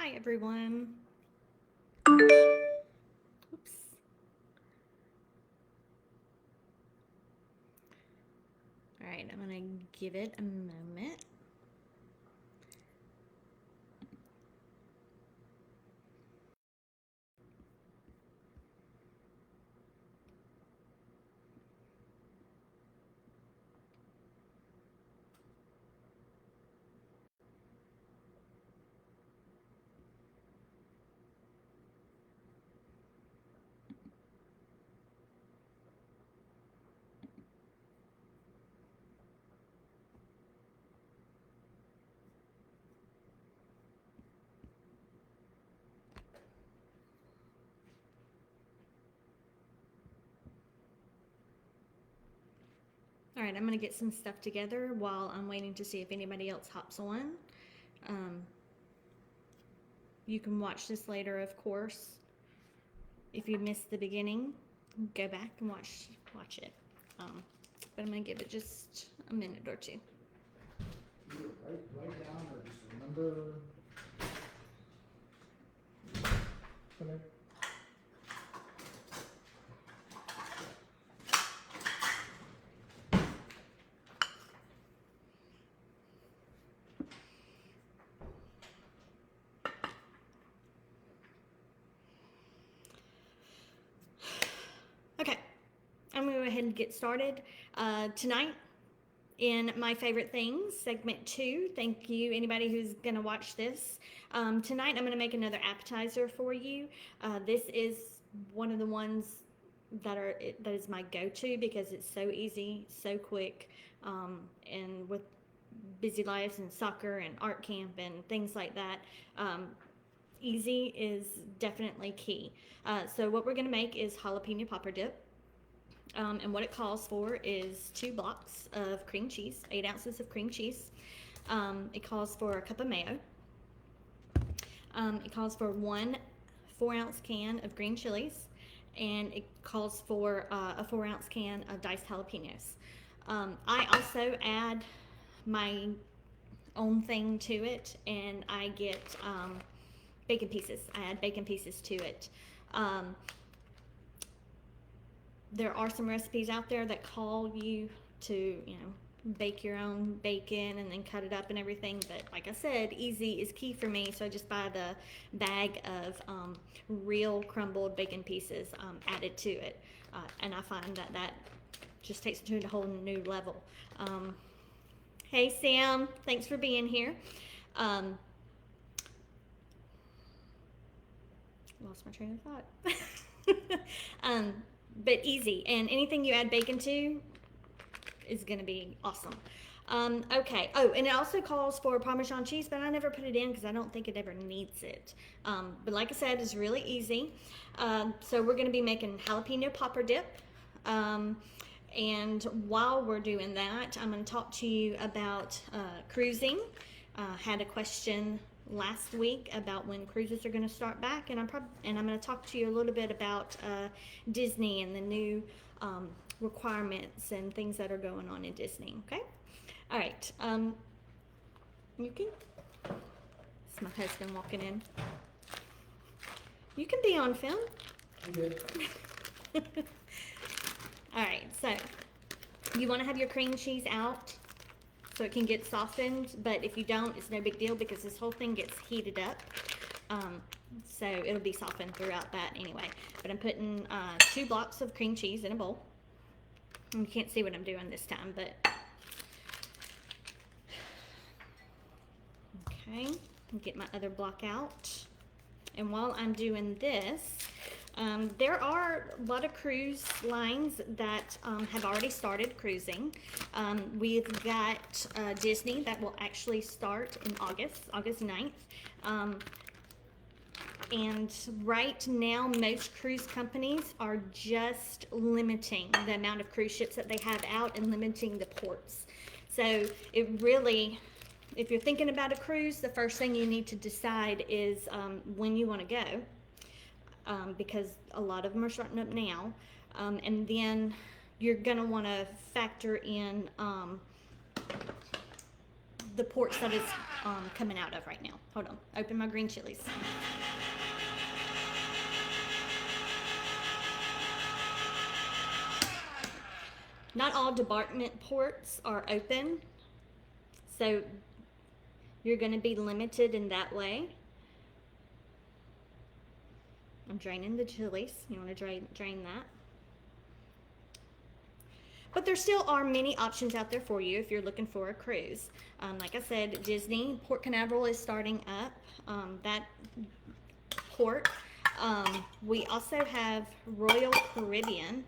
Hi everyone. Oops. All right, I'm gonna give it a moment. All right, I'm gonna get some stuff together while I'm waiting to see if anybody else hops on. Um, you can watch this later, of course. If you missed the beginning, go back and watch it. But I'm gonna give it just a minute or two. Write down or just remember. Okay. Okay, I'm gonna go ahead and get started. Tonight, in My Favorite Things, segment 2. Thank you, anybody who's going to watch this. Tonight, I'm going to make another appetizer for you. This is one of the ones that is my go-to because it's so easy, so quick, and with busy lives and soccer and art camp and things like that. Easy is definitely key. So what we're going to make is jalapeno popper dip. And what it calls for is 2 blocks of cream cheese, 8 ounces of cream cheese. It calls for a cup of mayo. It calls for 1 4-ounce can of green chilies, and it calls for a 4-ounce can of diced jalapenos. I also add my own thing to it, and I get bacon pieces. I add bacon pieces to it. There are some recipes out there that call you to, bake your own bacon and then cut it up and everything. But like I said, easy is key for me. So I just buy the bag of real crumbled bacon pieces added to it. And I find that just takes it to a whole new level. Hey, Sam, thanks for being here. Lost my train of thought. But easy, and anything you add bacon to is going to be awesome. Okay. Oh, and it also calls for Parmesan cheese, but I never put it in because I don't think it ever needs it. But like I said, it's really easy. So we're going to be making jalapeno popper dip. And while we're doing that, I'm going to talk to you about cruising. Had a question last week about when cruises are going to start back, and I'm going to talk to you a little bit about Disney and the new requirements and things that are going on in Disney. Okay, all right. You can. It's my husband walking in. You can be on film. Okay. All right, so you want to have your cream cheese out so it can get softened, but if you don't, it's no big deal because this whole thing gets heated up. So it'll be softened throughout that anyway. But I'm putting 2 blocks of cream cheese in a bowl. And you can't see what I'm doing this time, but okay, get my other block out. And while I'm doing this, there are a lot of cruise lines that have already started cruising. We've got Disney that will actually start in August 9th. And right now, most cruise companies are just limiting the amount of cruise ships that they have out and limiting the ports. So it really, if you're thinking about a cruise, the first thing you need to decide is when you want to go, because a lot of them are starting up now. And then you're going to want to factor in the ports that it's coming out of right now. Hold on, open my green chilies. Not all debarkment ports are open, so you're going to be limited in that way. I'm draining the chilies. You want to drain that. But there still are many options out there for you if you're looking for a cruise. Like I said, Disney, Port Canaveral is starting up that port. We also have Royal Caribbean.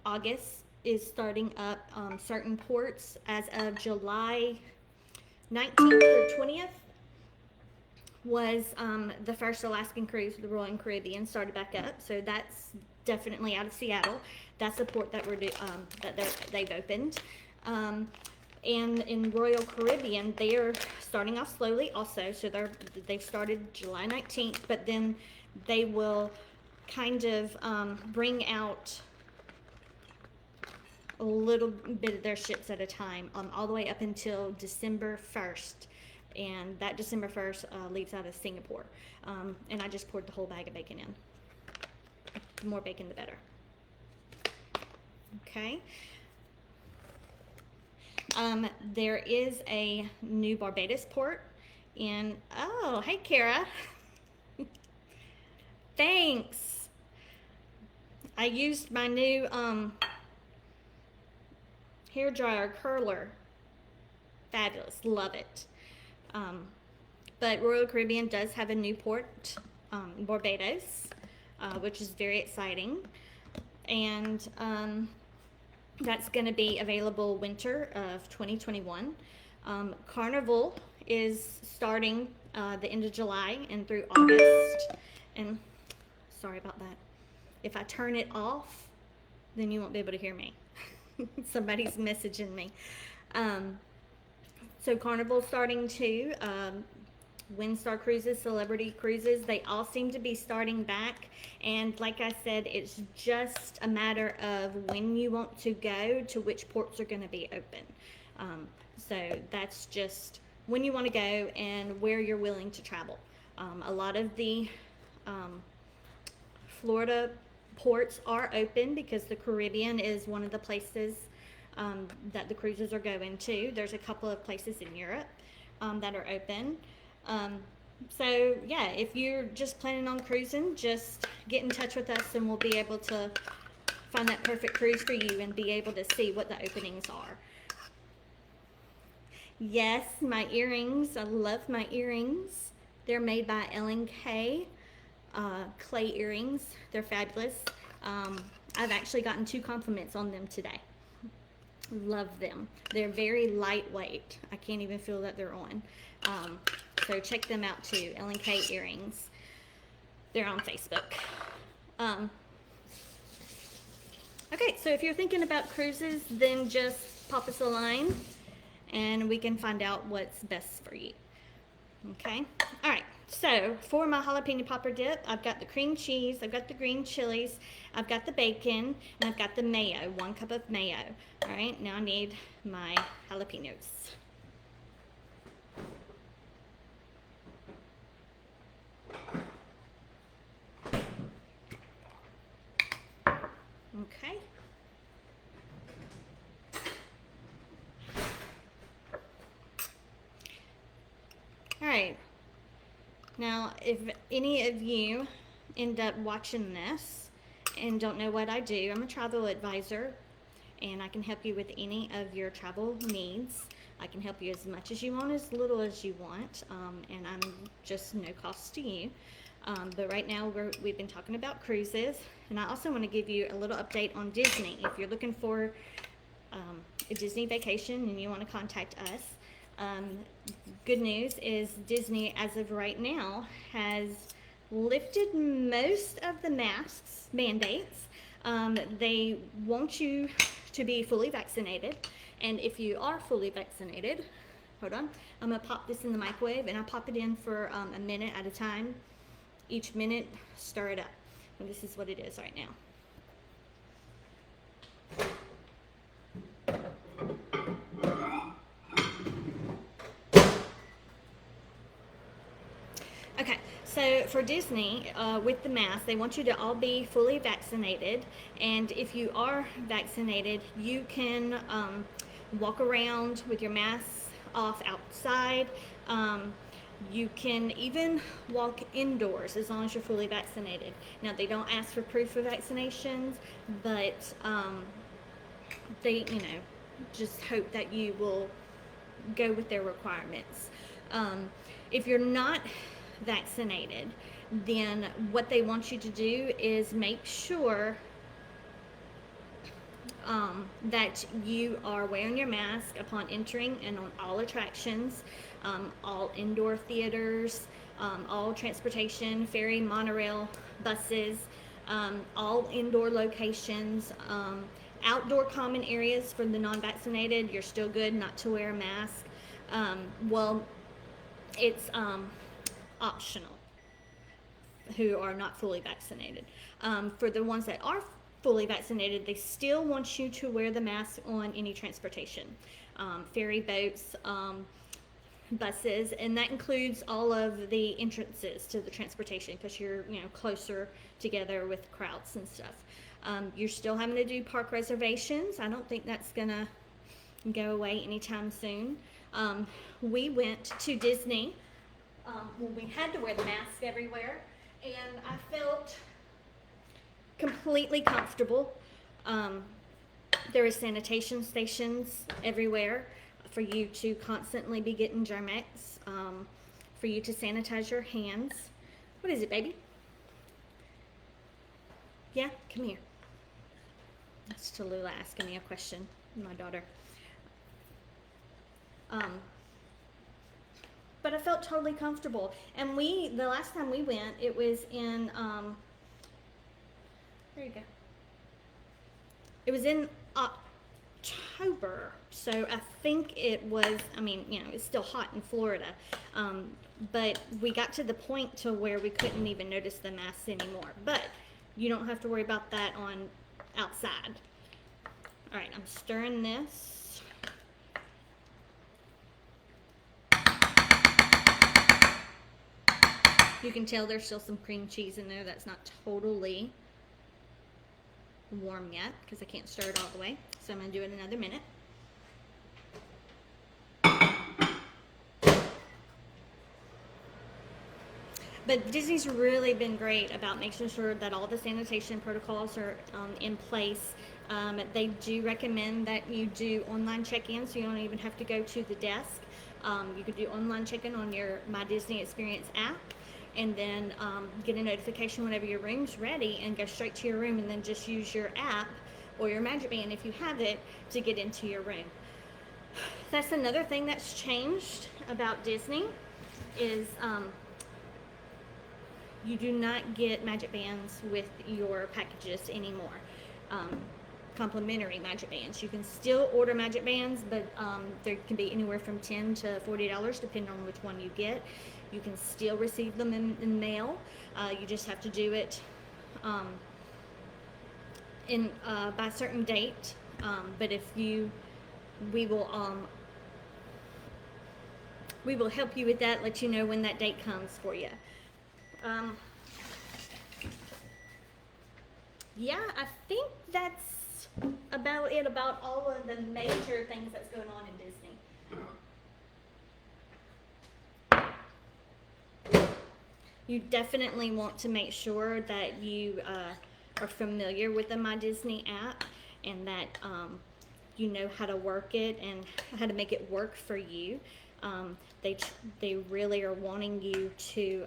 August is starting up certain ports as of July 19th or 20th was the first Alaskan cruise, the Royal Caribbean, started back up. So that's definitely out of Seattle. That's the port that they've opened. And in Royal Caribbean, they are starting off slowly also. So they've started July 19th, but then they will kind of bring out a little bit of their ships at a time, all the way up until December 1st. And that December 1st leaves out of Singapore. And I just poured the whole bag of bacon in. The more bacon, the better. Okay. There is a new Barbados port in, oh, hey, Kara. Thanks. I used my new hair dryer curler. Fabulous. Love it. But Royal Caribbean does have a new port, Barbados, which is very exciting. And that's going to be available winter of 2021. Carnival is starting the end of July and through August. And sorry about that. If I turn it off, then you won't be able to hear me. Somebody's messaging me. So Carnival starting too. Windstar Cruises, Celebrity Cruises, they all seem to be starting back. And like I said, it's just a matter of when you want to go to which ports are going to be open. So that's just when you want to go and where you're willing to travel. A lot of the Florida ports are open because the Caribbean is one of the places that the cruises are going to. There's a couple of places in Europe that are open. So yeah, if you're just planning on cruising, just get in touch with us and we'll be able to find that perfect cruise for you and be able to see what the openings are. Yes, my earrings. I love my earrings. They're made by L&K clay earrings. They're fabulous. I've actually gotten 2 compliments on them today. Love them. They're very lightweight. I can't even feel that they're on. So check them out too, L&K earrings. They're on Facebook. Okay, so if you're thinking about cruises, then just pop us a line and we can find out what's best for you. Okay, all right. So for my jalapeno popper dip, I've got the cream cheese, I've got the green chilies, I've got the bacon, and I've got the mayo, 1 cup of mayo. All right, now I need my jalapenos. Okay. All right. Now, if any of you end up watching this and don't know what I do, I'm a travel advisor and I can help you with any of your travel needs. I can help you as much as you want, as little as you want, and I'm just no cost to you. But right now we've been talking about cruises, and I also want to give you a little update on Disney. If you're looking for a Disney vacation and you want to contact us, good news is Disney, as of right now, has lifted most of the masks mandates. They want you to be fully vaccinated, and if you are fully vaccinated, hold on, I'm gonna pop this in the microwave, and I pop it in for a minute at a time. Each minute, stir it up, and this is what it is right now. Okay, so for Disney, with the mask, they want you to all be fully vaccinated. And if you are vaccinated, you can walk around with your mask off outside. Um, you can even walk indoors as long as you're fully vaccinated. Now, they don't ask for proof of vaccinations, but they, just hope that you will go with their requirements. If you're not vaccinated, then what they want you to do is make sure that you are wearing your mask upon entering and on all attractions, all indoor theaters, all transportation, ferry, monorail, buses, all indoor locations, outdoor common areas for the non-vaccinated. You're still good not to wear a mask. Well, it's optional who are not fully vaccinated. For the ones that are fully vaccinated, they still want you to wear the mask on any transportation, ferry boats, buses, and that includes all of the entrances to the transportation because you're closer together with crowds and stuff. You're still having to do park reservations. I don't think that's gonna go away anytime soon. We went to Disney when we had to wear the mask everywhere, and I felt completely comfortable. There are sanitation stations everywhere for you to constantly be getting Germ-X, for you to sanitize your hands. What is it, baby? Yeah, come here. That's Tallulah asking me a question, my daughter. But I felt totally comfortable. And the last time we went, it was in, there you go. It was in October. So I think it was, it's still hot in Florida. But we got to the point to where we couldn't even notice the masks anymore. But you don't have to worry about that on outside. All right, I'm stirring this. You can tell there's still some cream cheese in there that's not totally warm yet because I can't stir it all the way. So I'm going to do it another minute. But Disney's really been great about making sure that all the sanitation protocols are in place. They do recommend that you do online check-in, so you don't even have to go to the desk. You can do online check-in on your My Disney Experience app, and then get a notification whenever your room's ready and go straight to your room, and then just use your app or your Magic Band if you have it to get into your room. That's another thing that's changed about Disney is you do not get Magic Bands with your packages anymore. Complimentary Magic Bands. You can still order Magic Bands, but there can be anywhere from $10 to $40 depending on which one you get. You can still receive them in mail. You just have to do it by a certain date. But we will help you with that. Let you know when that date comes for you. Yeah, I think that's about it. About all of the major things that's going on in Disney. You definitely want to make sure that you are familiar with the My Disney app and that you know how to work it and how to make it work for you. They really are wanting you to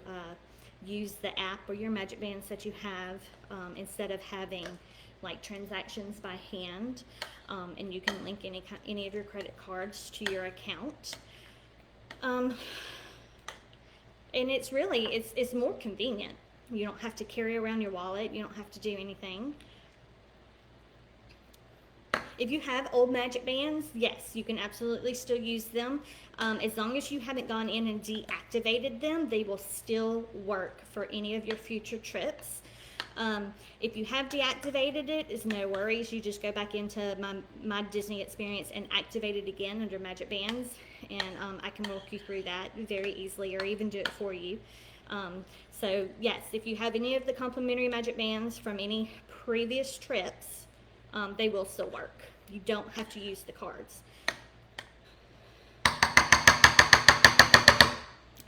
use the app or your Magic Bands that you have instead of having like transactions by hand, and you can link any of your credit cards to your account. And it's more convenient. You don't have to carry around your wallet. You don't have to do anything. If you have old Magic Bands, yes, you can absolutely still use them. As long as you haven't gone in and deactivated them, they will still work for any of your future trips. If you have deactivated it, it's no worries. You just go back into my Disney Experience and activate it again under Magic Bands, and I can walk you through that very easily, or even do it for you. So yes, if you have any of the complimentary magic bands from any previous trips, they will still work. You don't have to use the cards.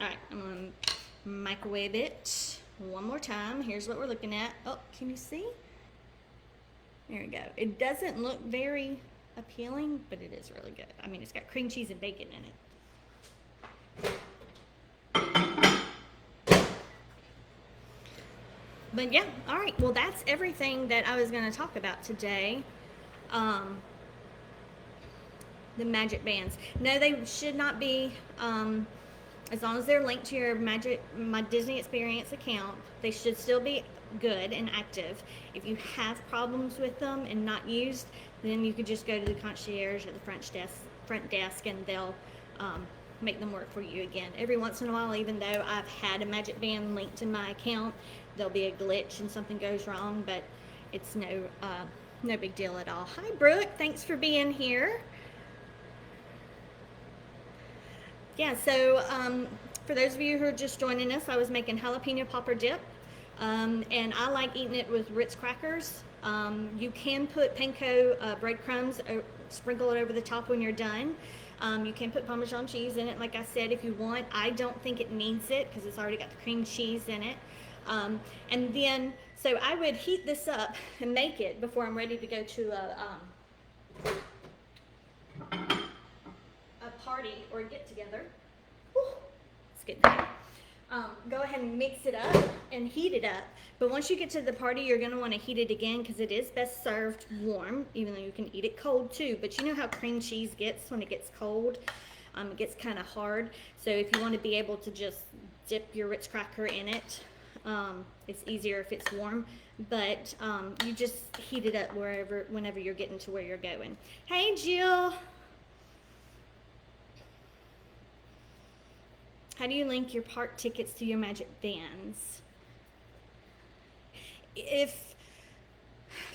All right, I'm gonna microwave it one more time. Here's what we're looking at. Oh, can you see? There we go. It doesn't look very appealing, but it is really good. I mean, it's got cream cheese and bacon in it. But yeah, all right. Well, that's everything that I was going to talk about today. The magic bands. No, they should not be, as long as they're linked to your My Disney Experience account, they should still be good and active. If you have problems with them and not used, then you could just go to the concierge at the front desk, and they'll make them work for you again. Every once in a while, even though I've had a magic band linked in my account, there'll be a glitch and something goes wrong, but it's no big deal at all. Hi, Brooke. Thanks for being here. Yeah, so for those of you who are just joining us, I was making jalapeno popper dip, and I like eating it with Ritz crackers. You can put panko breadcrumbs, sprinkle it over the top when you're done. You can put Parmesan cheese in it, like I said, if you want. I don't think it needs it because it's already got the cream cheese in it. And then, so I would heat this up and make it before I'm ready to go to a party or a get together. It's good. Go ahead and mix it up and heat it up. But once you get to the party, you're going to want to heat it again because it is best served warm, even though you can eat it cold too. But you know how cream cheese gets when it gets cold? It gets kind of hard. So if you want to be able to just dip your Ritz cracker in it, it's easier if it's warm. But you just heat it up whenever you're getting to where you're going. Hey, Jill. How do you link your park tickets to your magic bands? If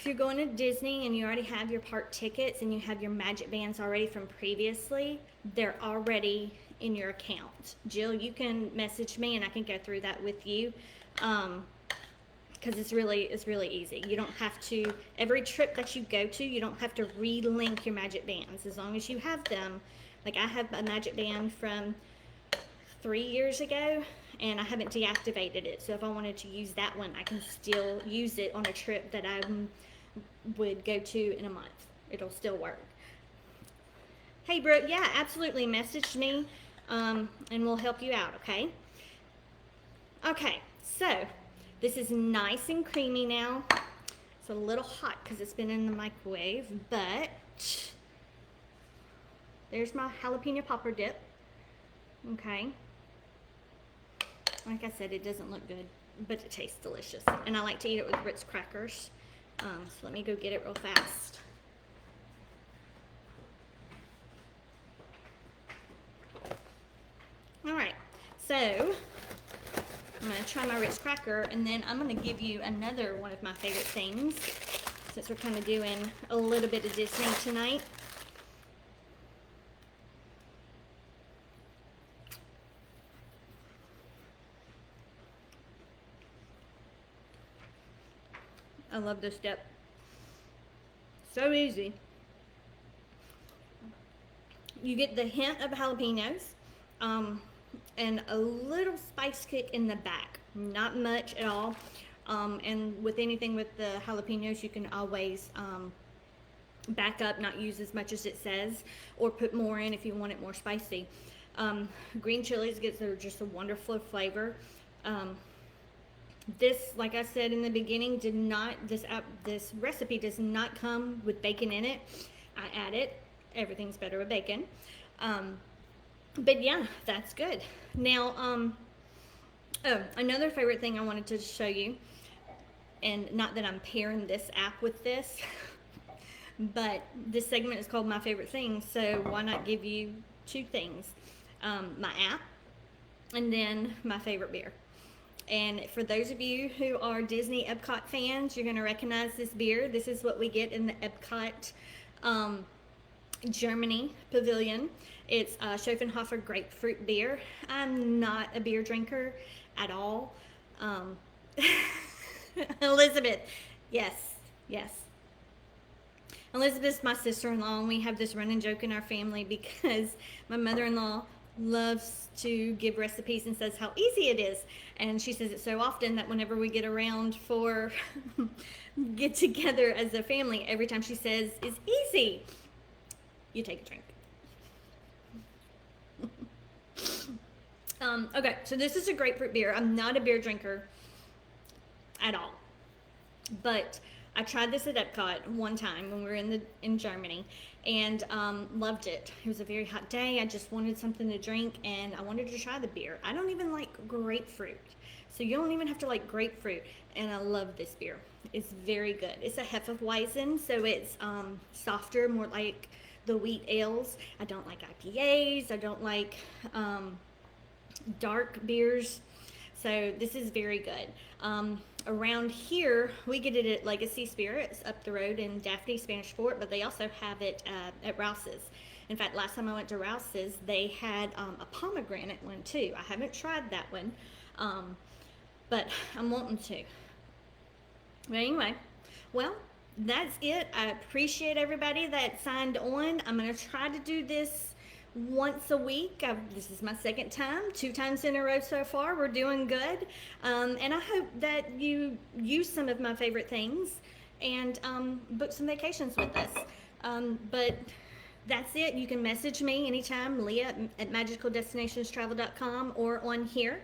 you're going to Disney and you already have your park tickets and you have your magic bands already from previously, they're already in your account. Jill, you can message me and I can go through that with you, because it's really easy. You don't have to, every trip that you go to, you don't have to re-link your magic bands as long as you have them. Like I have a magic band from 3 years ago and I haven't deactivated it, so if I wanted to use that one, I can still use it on a trip that I would go to in a month. It'll still work. Hey Brooke, yeah, absolutely, message me and we'll help you out. Okay, so this is nice and creamy now. It's a little hot because it's been in the microwave, but there's my jalapeno popper dip. Okay, like I said, it doesn't look good, but it tastes delicious. And I like to eat it with Ritz crackers. So let me go get it real fast. All right, so I'm gonna try my Ritz cracker, and then I'm gonna give you another one of my favorite things, since we're kind of doing a little bit of Disney tonight. I love this dip. So easy. You get the hint of jalapenos, and a little spice kick in the back. Not much at all. And with anything with the jalapenos, you can always back up, not use as much as it says, or put more in if you want it more spicy. Green chilies gives just a wonderful flavor. This, like I said in the beginning, this recipe does not come with bacon in it. I add it. Everything's better with bacon. But yeah, that's good. Now, oh, another favorite thing I wanted to show you, and not that I'm pairing this app with this, but this segment is called My Favorite Things, so why not give you two things? My app, and then my favorite beer. And for those of you who are Disney Epcot fans, you're going to recognize this beer. This is what we get in the Epcot Germany Pavilion. It's Schopenhofer grapefruit beer. I'm not a beer drinker at all. Um, Elizabeth, yes, yes. Elizabeth's my sister-in-law, and we have this running joke in our family because my mother-in-law loves to give recipes and says how easy it is. And she says it so often that whenever we get around for get together as a family, every time she says it's easy, you take a drink. Okay, so this is a grapefruit beer. I'm not a beer drinker at all, but I tried this at Epcot one time when we were in Germany, and loved it. It was a very hot day. I just wanted something to drink, and I wanted to try the beer. I don't even like grapefruit, so you don't even have to like grapefruit. And I love this beer. It's very good. It's a Hefeweizen, so it's softer, more like the wheat ales. I don't like IPAs. I don't like dark beers. So this is very good. Around here, we get it at Legacy Spirits up the road in Daphne, Spanish Fort, but they also have it at Rouse's. In fact, last time I went to Rouse's, they had a pomegranate one too. I haven't tried that one, but I'm wanting to. But anyway, well, that's it. I appreciate everybody that signed on. I'm going to try to do this once a week. This is my second time, 2 times in a row so far. We're doing good. And I hope that you use some of my favorite things and book some vacations with us. But that's it. You can message me anytime, Leah at magicaldestinationstravel.com, or on here.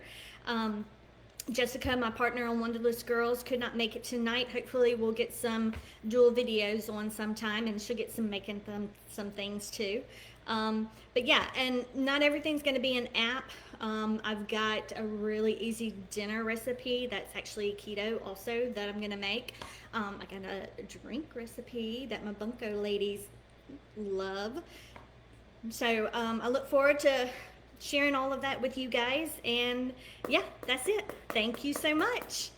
Jessica, my partner on Wanderlust Girls, could not make it tonight. Hopefully we'll get some dual videos on sometime, and she'll get some making some things too. But yeah, and not everything's going to be an app. I've got a really easy dinner recipe that's actually keto also that I'm going to make. I got a drink recipe that my Bunko ladies love. So I look forward to sharing all of that with you guys. And yeah, that's it. Thank you so much.